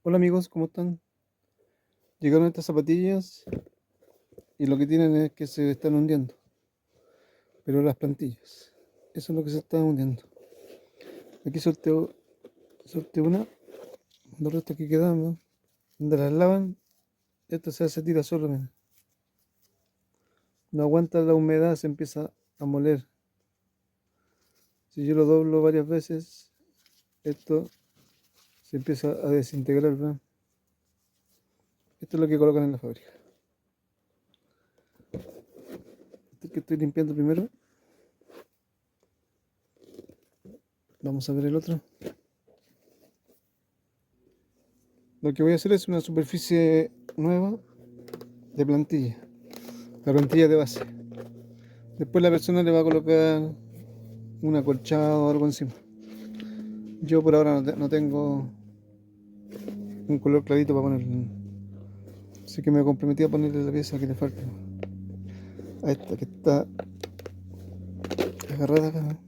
Hola amigos, ¿cómo están? Llegaron estas zapatillas y lo que tienen es que se están hundiendo, pero las plantillas, eso es lo que se está hundiendo. Aquí sorteo una, los restos que quedan, ¿no? Donde las lavan, esto se tira solo, mira. No aguanta la humedad, se empieza a moler. Si yo lo doblo varias veces, esto se empieza a desintegrar, ¿verdad? Esto es lo que colocan en la fábrica. Este que estoy limpiando primero. Vamos a ver el otro. Lo que voy a hacer es una superficie nueva de plantilla. La plantilla de base. Después la persona le va a colocar un acolchado o algo encima. Yo por ahora no tengo un color clarito para ponerle. Así que me comprometí a ponerle la pieza que le falta. A esta que está agarrada acá, ¿no?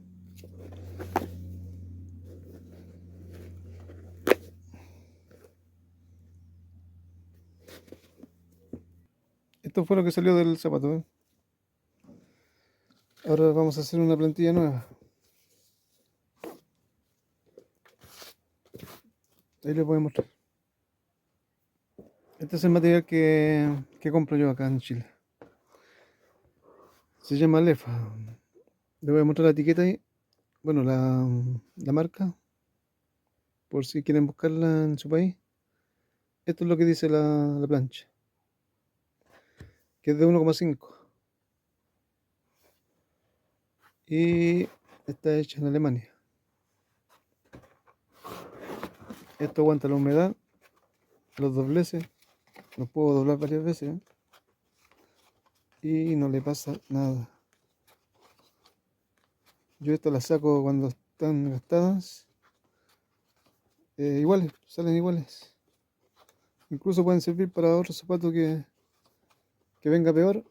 Esto fue lo que salió del zapato, ¿eh? Ahora vamos a hacer una plantilla nueva. Ahí les voy a mostrar. Este es el material que compro yo acá en Chile. Se llama Lefa. Les voy a mostrar la etiqueta ahí. Bueno, la marca. Por si quieren buscarla en su país. Esto es lo que dice la plancha. Que es de 1,5. Y está hecha en Alemania. Esto aguanta la humedad, los dobleces, lo puedo doblar varias veces, ¿eh? Y no le pasa nada. Yo esto las saco cuando están gastadas, iguales, salen iguales. Incluso pueden servir para otro zapato que venga peor.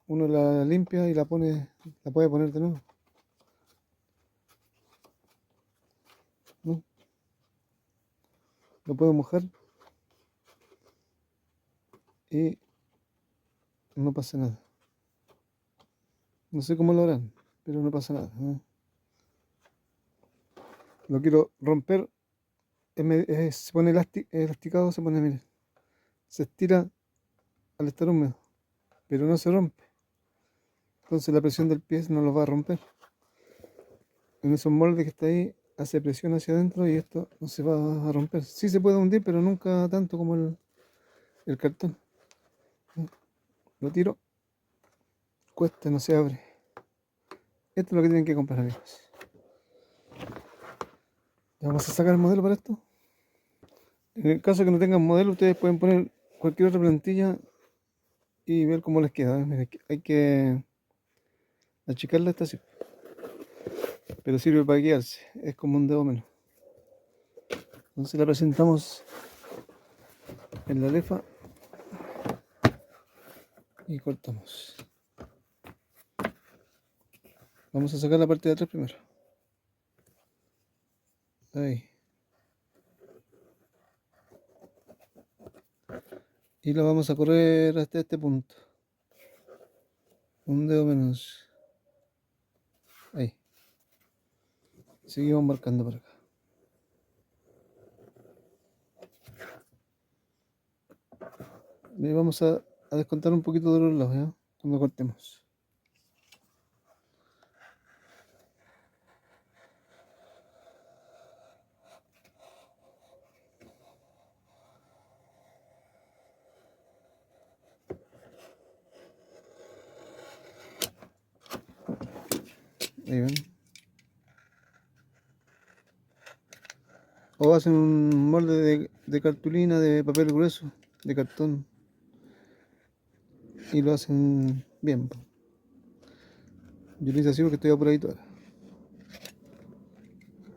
Uno la limpia y la puede poner de nuevo, ¿no? Lo puedo mojar y no pasa nada. No sé cómo lo harán, pero no pasa nada, ¿no? Lo quiero romper, se pone elasticado, se pone, miren, se estira al estar húmedo, pero no se rompe. Entonces la presión del pie no lo va a romper. En esos moldes que está ahí, hace presión hacia adentro y esto no se va a romper. Sí se puede hundir, pero nunca tanto como el cartón. Lo tiro, cuesta, no se abre. Esto es lo que tienen que comprar, amigos. Ya vamos a sacar el modelo para esto. En el caso que no tengan modelo, ustedes pueden poner cualquier otra plantilla y ver cómo les queda. Mira, hay que achicarla esta así, pero sirve para guiarse. Es como un dedo menos. Entonces la presentamos en la lefa y cortamos. Vamos a sacar la parte de atrás primero. Ahí. Y lo vamos a correr hasta este punto. Un dedo menos. Ahí. Seguimos marcando por acá. Y vamos a descontar un poquito de los lados, ¿ya? Cuando cortemos. Ahí ven. O hacen un molde de cartulina, de papel grueso, de cartón. Y lo hacen bien, po. Yo lo hice así porque estoy apuradito ahora.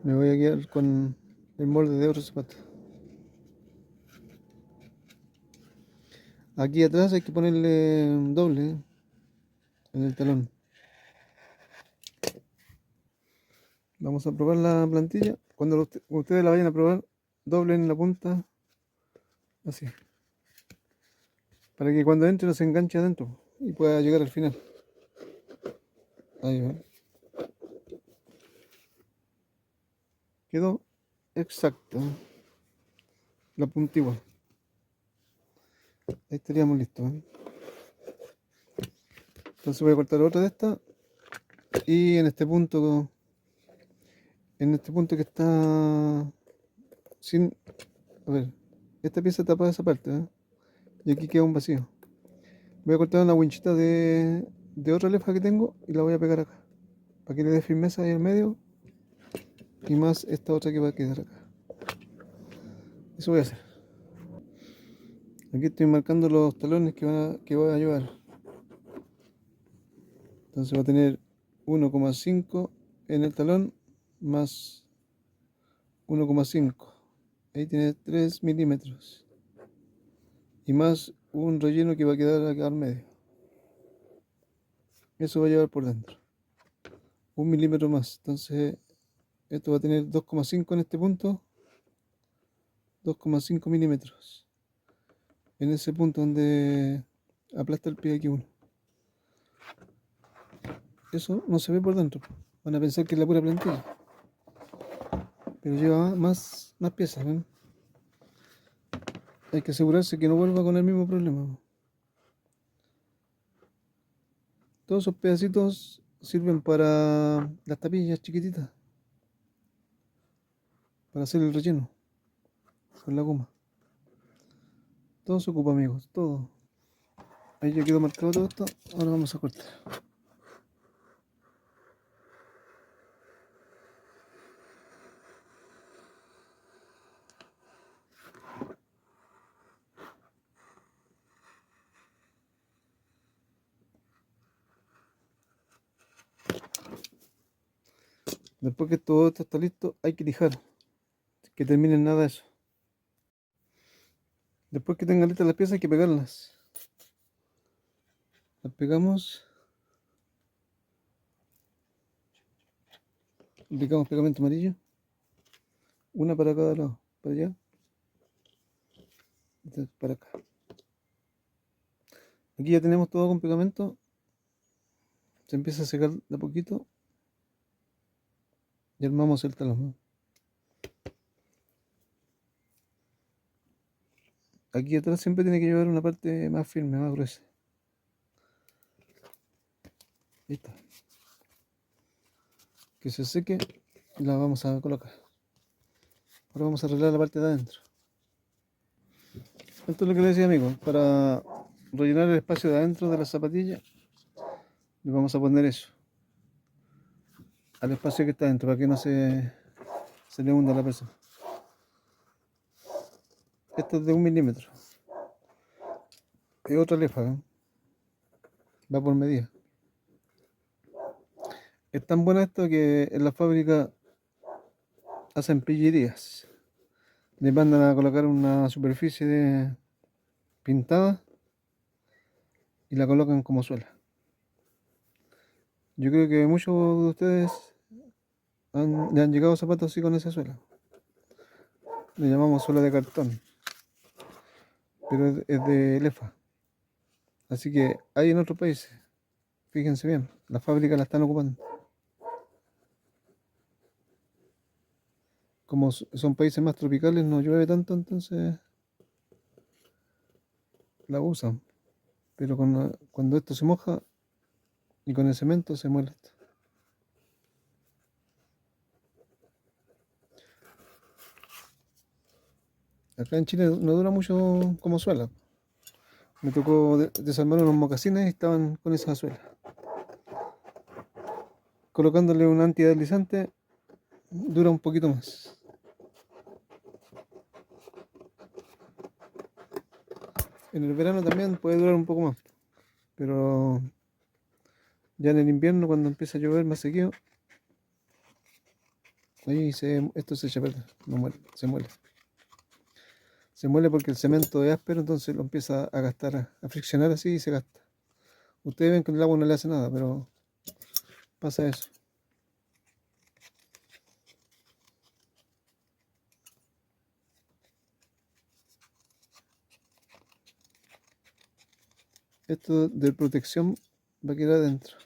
Me voy a quedar con el molde de otro zapato. Aquí atrás hay que ponerle un doble, ¿eh? En el talón. Vamos a probar la plantilla. Cuando ustedes la vayan a probar, doblen la punta así, para que cuando entre no se enganche adentro y pueda llegar al final. Ahí va. Quedó exacto, la punta igual. Ahí estaríamos listos, ¿eh? Entonces voy a cortar otra de estas y en este punto que está sin, a ver, esta pieza tapa esa parte, ¿eh? Y aquí queda un vacío. Voy a cortar una winchita de otra lefa que tengo y la voy a pegar acá, para que le dé firmeza ahí en medio y más esta otra que va a quedar acá. Eso voy a hacer. Aquí estoy marcando los talones que voy a llevar. Entonces va a tener 1,5 en el talón más 1,5. Ahí tiene 3 milímetros. Y más un relleno que va a quedar acá al medio. Eso va a llevar por dentro. 1 milímetro más. Entonces esto va a tener 2,5 en este punto. 2,5 milímetros. En ese punto donde aplasta el pie aquí uno. Eso no se ve por dentro. Van a pensar que es la pura plantilla. Pero lleva más piezas, ¿ven? Hay que asegurarse que no vuelva con el mismo problema. Todos esos pedacitos sirven para las tapillas chiquititas, para hacer el relleno con la goma. Todo se ocupa, amigos, todo. Ahí ya quedó marcado todo esto. Ahora vamos a cortar. Después que todo esto está listo, hay que lijar. Que terminen nada de eso. Después que tengan listas las piezas, hay que pegarlas. Las pegamos. Aplicamos pegamento amarillo. Una para cada lado. Para allá. Esta para acá. Aquí ya tenemos todo con pegamento. Se empieza a secar de a poquito. Y armamos el talón, ¿no? Aquí atrás siempre tiene que llevar una parte más firme, más gruesa. Ahí está. Que se seque y la vamos a colocar. Ahora vamos a arreglar la parte de adentro. Esto es lo que le decía, amigos. Para rellenar el espacio de adentro de la zapatilla, le vamos a poner eso al espacio que está adentro, para que no se le hunda la persona. Esto es de 1 milímetro. Es otra lefa, ¿eh? Va por medida. Es tan buena esto que en la fábrica hacen pillerías. Le mandan a colocar una superficie pintada y la colocan como suela. Yo creo que muchos de ustedes le han llegado zapatos así con esa suela. Le llamamos suela de cartón, pero es de lefa. Así que hay en otros países. Fíjense bien, las fábricas la están ocupando. Como son países más tropicales, no llueve tanto, entonces la usan. Pero cuando esto se moja y con el cemento se muele esto. Acá en Chile no dura mucho como suela. Me tocó desarmar unos mocasines y estaban con esa suela. Colocándole un antideslizante dura un poquito más. En el verano también puede durar un poco más, pero ya en el invierno, cuando empieza a llover más seguido, ahí esto se echa a perder, no muere, se muele. Se muele porque el cemento es áspero, entonces lo empieza a gastar, a friccionar así y se gasta. Ustedes ven que el agua no le hace nada, pero pasa eso. Esto de protección va a quedar adentro.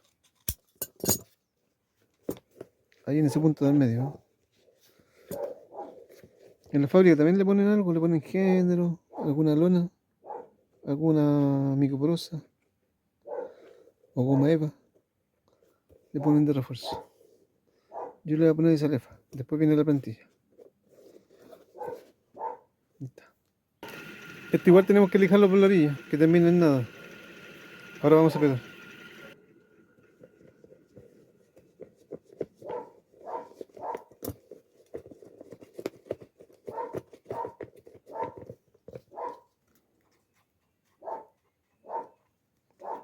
Ahí en ese punto del medio. En la fábrica también le ponen algo, le ponen género, alguna lona, alguna microporosa o goma eva. Le ponen de refuerzo. Yo le voy a poner esa lefa. Después viene la plantilla. Ahí está. Esto igual tenemos que lijarlo por la orilla, que termine en nada. Ahora vamos a pegar.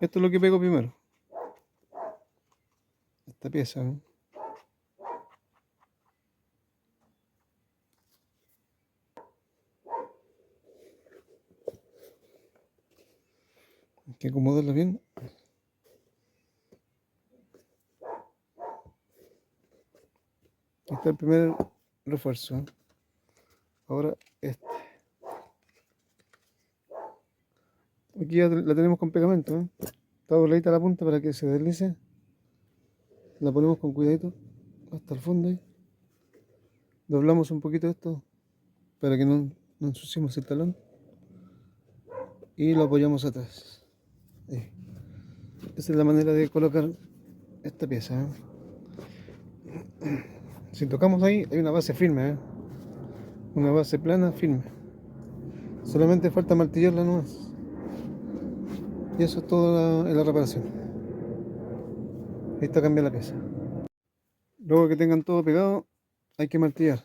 Esto es lo que pego primero. Esta pieza, ¿no? Hay que acomodarla bien. Este es el primer refuerzo, ¿eh? Ahora este. Aquí ya la tenemos con pegamento, ¿eh? Está dobladita la punta para que se deslice. La ponemos con cuidadito hasta el fondo ahí. Doblamos un poquito esto para que no ensuciemos el talón. Y lo apoyamos atrás. Ahí. Esa es la manera de colocar esta pieza, ¿eh? Si tocamos ahí, hay una base firme, ¿eh? Una base plana firme. Solamente falta martillarla nomás. Y eso es todo en la reparación. Ahí está cambiada la pieza. Luego que tengan todo pegado, hay que martillar.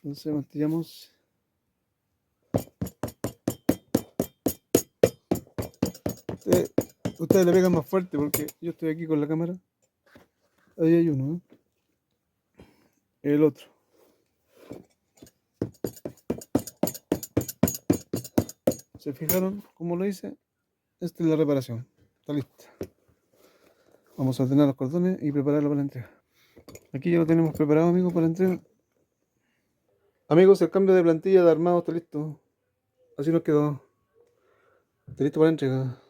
Entonces martillamos. Ustedes le pegan más fuerte porque yo estoy aquí con la cámara. Ahí hay uno, ¿eh? El otro. ¿Se fijaron cómo lo hice? Esta es la reparación. Está lista. Vamos a ordenar los cordones y prepararlo para la entrega. Aquí ya lo tenemos preparado, amigos, para la entrega. Amigos, el cambio de plantilla de armado está listo. Así nos quedó. Está listo para la entrega.